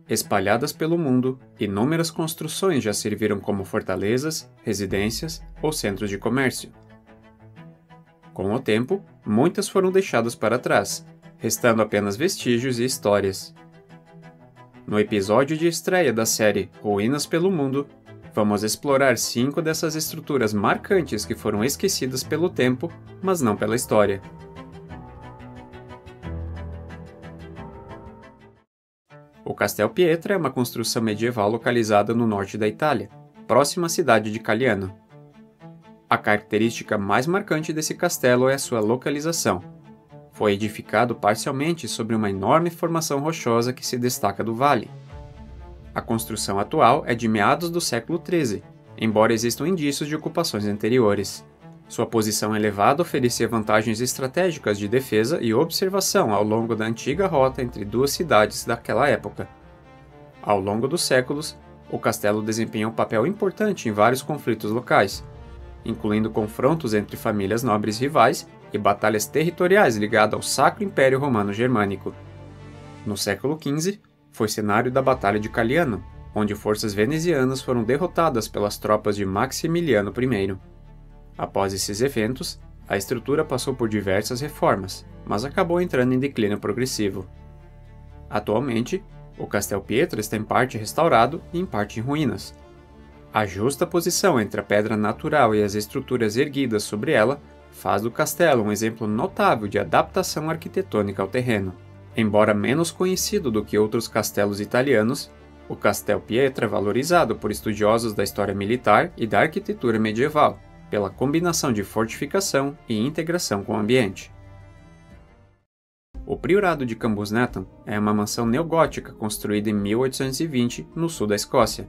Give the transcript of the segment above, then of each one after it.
Espalhadas pelo mundo, inúmeras construções já serviram como fortalezas, residências ou centros de comércio. Com o tempo, muitas foram deixadas para trás, restando apenas vestígios e histórias. No episódio de estreia da série Ruínas pelo Mundo, vamos explorar 5 dessas estruturas marcantes que foram esquecidas pelo tempo, mas não pela história. O Castel Pietra é uma construção medieval localizada no norte da Itália, próxima à cidade de Caliano. A característica mais marcante desse castelo é a sua localização. Foi edificado parcialmente sobre uma enorme formação rochosa que se destaca do vale. A construção atual é de meados do século XIII, embora existam indícios de ocupações anteriores. Sua posição elevada oferecia vantagens estratégicas de defesa e observação ao longo da antiga rota entre duas cidades daquela época. Ao longo dos séculos, o castelo desempenhou um papel importante em vários conflitos locais, incluindo confrontos entre famílias nobres rivais e batalhas territoriais ligadas ao Sacro Império Romano Germânico. No século XV, foi cenário da Batalha de Caliano, onde forças venezianas foram derrotadas pelas tropas de Maximiliano I. Após esses eventos, a estrutura passou por diversas reformas, mas acabou entrando em declínio progressivo. Atualmente, o Castel Pietra está em parte restaurado e em parte em ruínas. A justa posição entre a pedra natural e as estruturas erguidas sobre ela faz do castelo um exemplo notável de adaptação arquitetônica ao terreno. Embora menos conhecido do que outros castelos italianos, o Castel Pietra é valorizado por estudiosos da história militar e da arquitetura medieval, pela combinação de fortificação e integração com o ambiente. O Priorado de Cambusnettan é uma mansão neogótica construída em 1820 no sul da Escócia.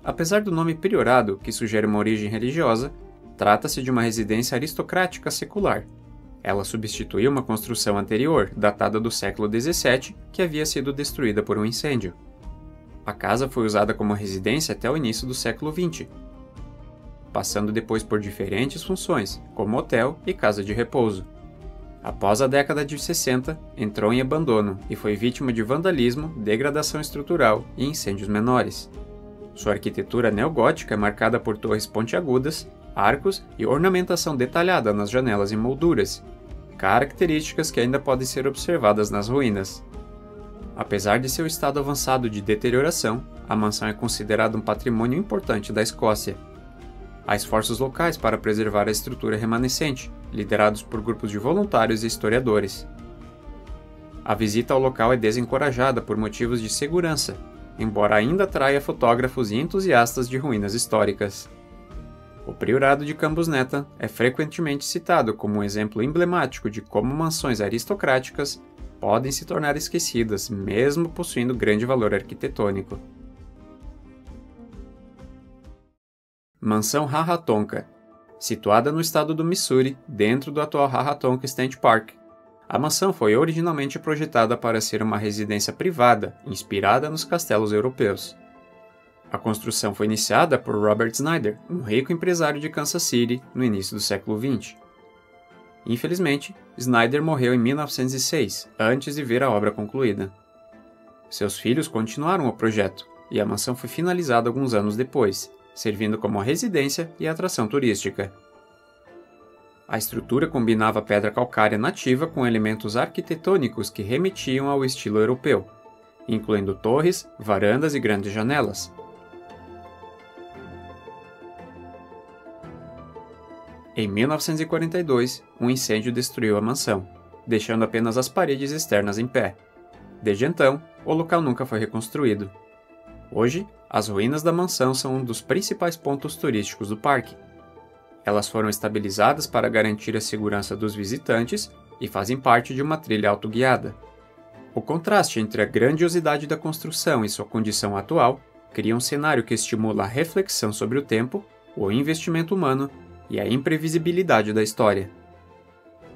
Apesar do nome Priorado, que sugere uma origem religiosa, trata-se de uma residência aristocrática secular. Ela substituiu uma construção anterior, datada do século XVII, que havia sido destruída por um incêndio. A casa foi usada como residência até o início do século XX, passando depois por diferentes funções, como hotel e casa de repouso. Após a década de 60, entrou em abandono e foi vítima de vandalismo, degradação estrutural e incêndios menores. Sua arquitetura neogótica é marcada por torres pontiagudas, arcos e ornamentação detalhada nas janelas e molduras, características que ainda podem ser observadas nas ruínas. Apesar de seu estado avançado de deterioração, a mansão é considerada um patrimônio importante da Escócia. Há esforços locais para preservar a estrutura remanescente, liderados por grupos de voluntários e historiadores. A visita ao local é desencorajada por motivos de segurança, embora ainda atraia fotógrafos e entusiastas de ruínas históricas. O Priorado de Cambusnettan é frequentemente citado como um exemplo emblemático de como mansões aristocráticas podem se tornar esquecidas, mesmo possuindo grande valor arquitetônico. Mansão Rahatonka, situada no estado do Missouri, dentro do atual Rahatonka State Park. A mansão foi originalmente projetada para ser uma residência privada, inspirada nos castelos europeus. A construção foi iniciada por Robert Snyder, um rico empresário de Kansas City, no início do século XX. Infelizmente, Snyder morreu em 1906, antes de ver a obra concluída. Seus filhos continuaram o projeto, e a mansão foi finalizada alguns anos depois, servindo como residência e atração turística. A estrutura combinava pedra calcária nativa com elementos arquitetônicos que remetiam ao estilo europeu, incluindo torres, varandas e grandes janelas. Em 1942, um incêndio destruiu a mansão, deixando apenas as paredes externas em pé. Desde então, o local nunca foi reconstruído. Hoje, as ruínas da mansão são um dos principais pontos turísticos do parque. Elas foram estabilizadas para garantir a segurança dos visitantes e fazem parte de uma trilha autoguiada. O contraste entre a grandiosidade da construção e sua condição atual cria um cenário que estimula a reflexão sobre o tempo, o investimento humano e a imprevisibilidade da história.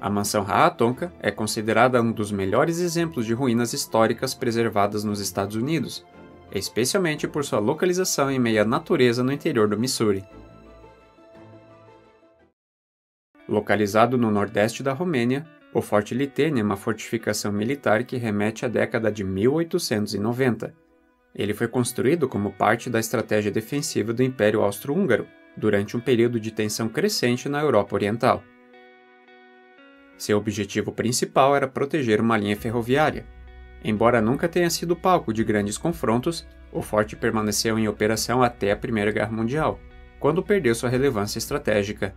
A mansão Rahatonka é considerada um dos melhores exemplos de ruínas históricas preservadas nos Estados Unidos, especialmente por sua localização em meio à natureza no interior do Missouri. Localizado no nordeste da Romênia, o Forte Litene é uma fortificação militar que remete à década de 1890 Ele foi construído como parte da estratégia defensiva do Império Austro-Húngaro durante um período de tensão crescente na Europa Oriental. Seu objetivo principal era proteger uma linha ferroviária. Embora nunca tenha sido palco de grandes confrontos, o forte permaneceu em operação até a Primeira Guerra Mundial, quando perdeu sua relevância estratégica.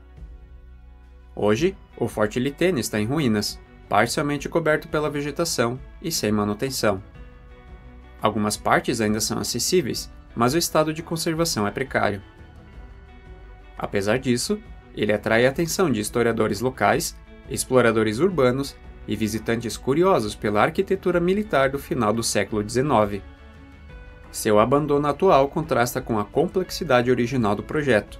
Hoje, o Forte Litene está em ruínas, parcialmente coberto pela vegetação e sem manutenção. Algumas partes ainda são acessíveis, mas o estado de conservação é precário. Apesar disso, ele atrai a atenção de historiadores locais, exploradores urbanos e visitantes curiosos pela arquitetura militar do final do século XIX. Seu abandono atual contrasta com a complexidade original do projeto.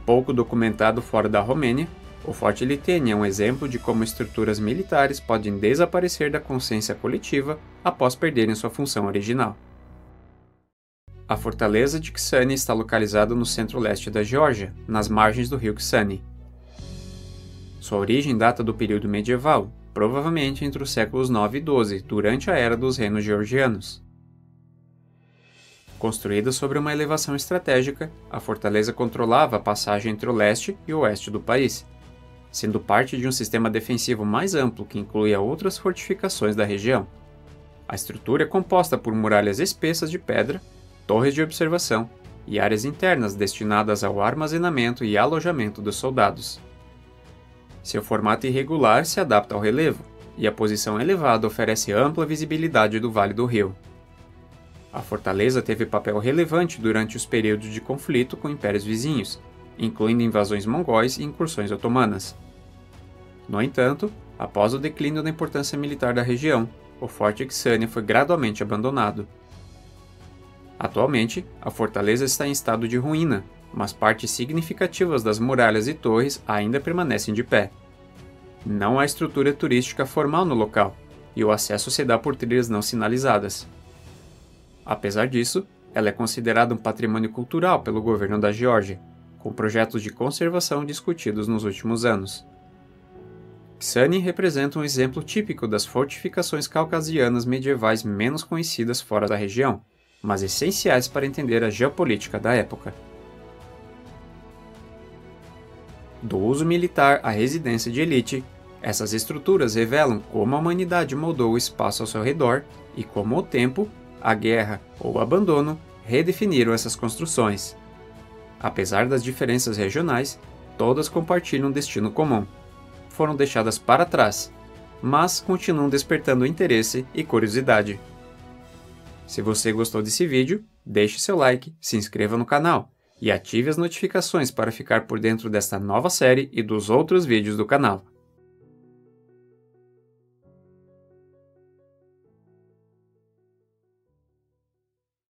Pouco documentado fora da Romênia, o Forte Litene é um exemplo de como estruturas militares podem desaparecer da consciência coletiva após perderem sua função original. A fortaleza de Ksani está localizada no centro-leste da Geórgia, nas margens do rio Ksani. Sua origem data do período medieval, provavelmente entre os séculos 9 e 12, durante a era dos reinos georgianos. Construída sobre uma elevação estratégica, a fortaleza controlava a passagem entre o leste e o oeste do país, sendo parte de um sistema defensivo mais amplo que incluía outras fortificações da região. A estrutura é composta por muralhas espessas de pedra, torres de observação e áreas internas destinadas ao armazenamento e alojamento dos soldados. Seu formato irregular se adapta ao relevo, e a posição elevada oferece ampla visibilidade do Vale do Rio. A fortaleza teve papel relevante durante os períodos de conflito com impérios vizinhos, incluindo invasões mongóis e incursões otomanas. No entanto, após o declínio da importância militar da região, o Forte Ksani foi gradualmente abandonado. Atualmente, a fortaleza está em estado de ruína, mas partes significativas das muralhas e torres ainda permanecem de pé. Não há estrutura turística formal no local, e o acesso se dá por trilhas não sinalizadas. Apesar disso, ela é considerada um patrimônio cultural pelo governo da Geórgia, com projetos de conservação discutidos nos últimos anos. Ksani representa um exemplo típico das fortificações caucasianas medievais menos conhecidas fora da região, mas essenciais para entender a geopolítica da época. Do uso militar à residência de elite, essas estruturas revelam como a humanidade moldou o espaço ao seu redor e como o tempo, a guerra ou o abandono redefiniram essas construções. Apesar das diferenças regionais, todas compartilham um destino comum. Foram deixadas para trás, mas continuam despertando interesse e curiosidade. Se você gostou desse vídeo, deixe seu like, se inscreva no canal e ative as notificações para ficar por dentro desta nova série e dos outros vídeos do canal.